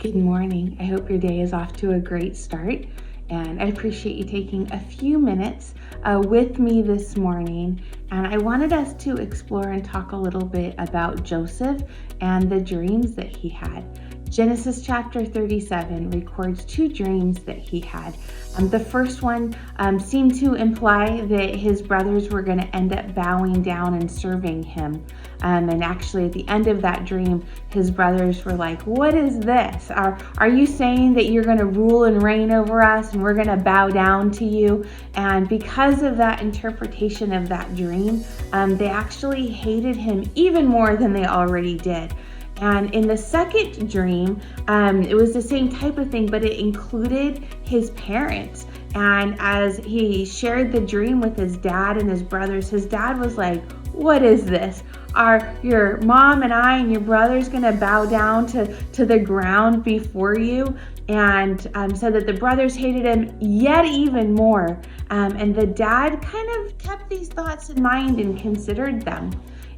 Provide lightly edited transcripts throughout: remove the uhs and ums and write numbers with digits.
Good morning. I hope your day is off to a great start, and I appreciate you taking a few minutes with me this morning. And I wanted us to explore and talk a little bit about Joseph and the dreams that he had. Genesis chapter 37 records two dreams that he had. The first one seemed to imply that his brothers were going to end up bowing down and serving him. And actually, at the end of that dream, his brothers were like, "What is this? Are you saying that you're going to rule and reign over us and we're going to bow down to you?" And because of that interpretation of that dream, they actually hated him even more than they already did. And in the second dream, it was the same type of thing, but it included his parents. And as he shared the dream with his dad and his brothers, his dad was like, "What is this? Are your mom and I and your brothers going to bow down to the ground before you?" And said that the brothers hated him yet even more. And the dad kind of kept these thoughts in mind and considered them.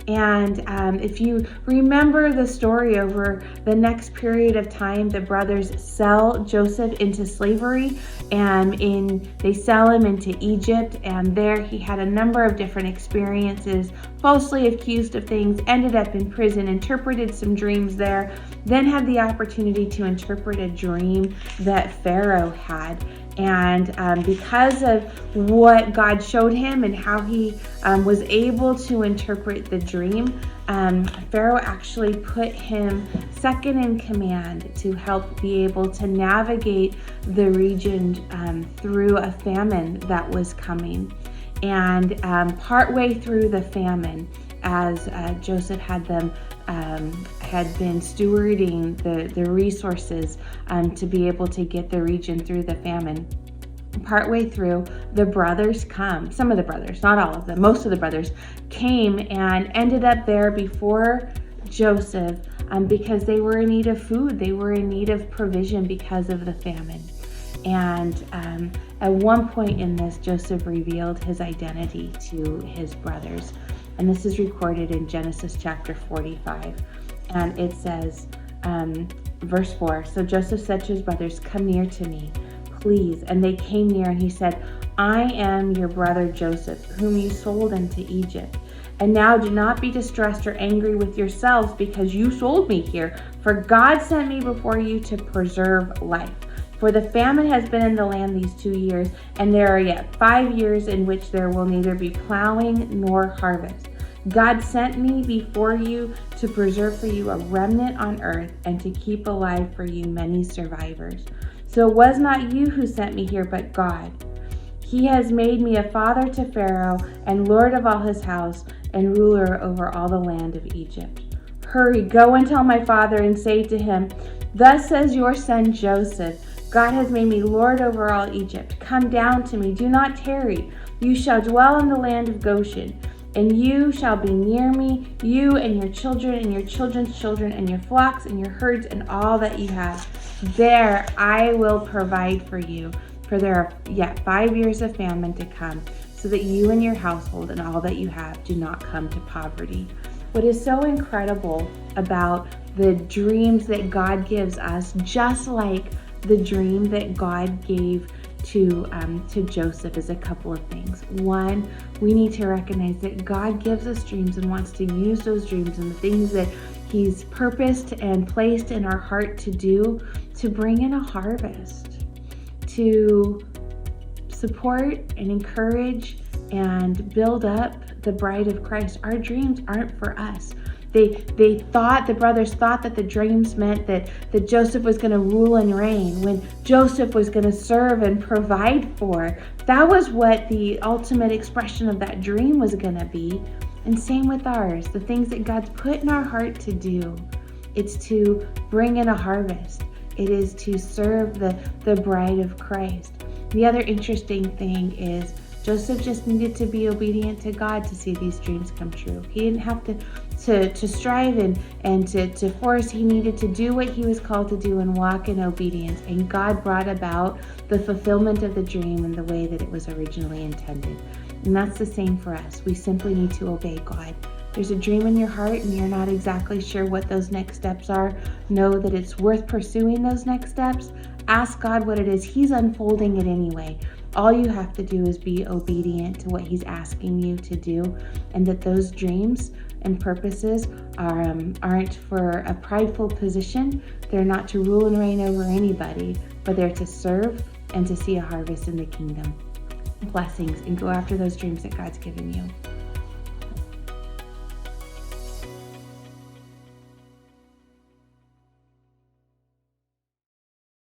And if you remember the story, over the next period of time, the brothers sell Joseph into slavery, and they sell him into Egypt. And there he had a number of different experiences, falsely accused of things, ended up in prison, interpreted some dreams there, then had the opportunity to interpret a dream that Pharaoh had. And because of what God showed him and how he was able to interpret the dream, Pharaoh actually put him second in command to help be able to navigate the region through a famine that was coming. And partway through the famine, as Joseph had been stewarding the resources to be able to get the region through the famine. Partway through, the brothers come. Some of the brothers, not all of them, most of the brothers came and ended up there before Joseph because they were in need of food. They were in need of provision because of the famine. And at one point in this, Joseph revealed his identity to his brothers. And this is recorded in Genesis chapter 45. And it says, verse 4, "So Joseph said to his brothers, 'Come near to me, please.' And they came near, and he said, 'I am your brother Joseph, whom you sold into Egypt. And now do not be distressed or angry with yourselves because you sold me here. For God sent me before you to preserve life. For the famine has been in the land these 2 years, and there are yet 5 years in which there will neither be plowing nor harvest. God sent me before you to preserve for you a remnant on earth and to keep alive for you many survivors. So it was not you who sent me here, but God. He has made me a father to Pharaoh and lord of all his house and ruler over all the land of Egypt. Hurry, go and tell my father and say to him, thus says your son Joseph, God has made me lord over all Egypt. Come down to me, do not tarry. You shall dwell in the land of Goshen. And you shall be near me, you and your children and your children's children and your flocks and your herds and all that you have. There I will provide for you, for there are yet 5 years of famine to come, so that you and your household and all that you have do not come to poverty." What is so incredible about the dreams that God gives us, just like the dream that God gave to Joseph, is a couple of things. One, we need to recognize that God gives us dreams and wants to use those dreams and the things that He's purposed and placed in our heart to do to bring in a harvest, to support and encourage and build up the bride of Christ. Our dreams aren't for us. The brothers thought that the dreams meant that Joseph was going to rule and reign, when Joseph was going to serve and provide for. That was what the ultimate expression of that dream was going to be. And same with ours, the things that God's put in our heart to do. It's to bring in a harvest. It is to serve the bride of Christ. The other interesting thing is Joseph just needed to be obedient to God to see these dreams come true. He didn't have to strive and to force. He needed to do what he was called to do and walk in obedience. And God brought about the fulfillment of the dream in the way that it was originally intended. And that's the same for us. We simply need to obey God there's a dream in your heart and you're not exactly sure what those next steps are, know that it's worth pursuing those next steps. Ask God what it is. He's unfolding it anyway. All you have to do is be obedient to what He's asking you to do, and that those dreams and purposes aren't for a prideful position. They're not to rule and reign over anybody, but they're to serve and to see a harvest in the kingdom. Blessings, and go after those dreams that God's given you.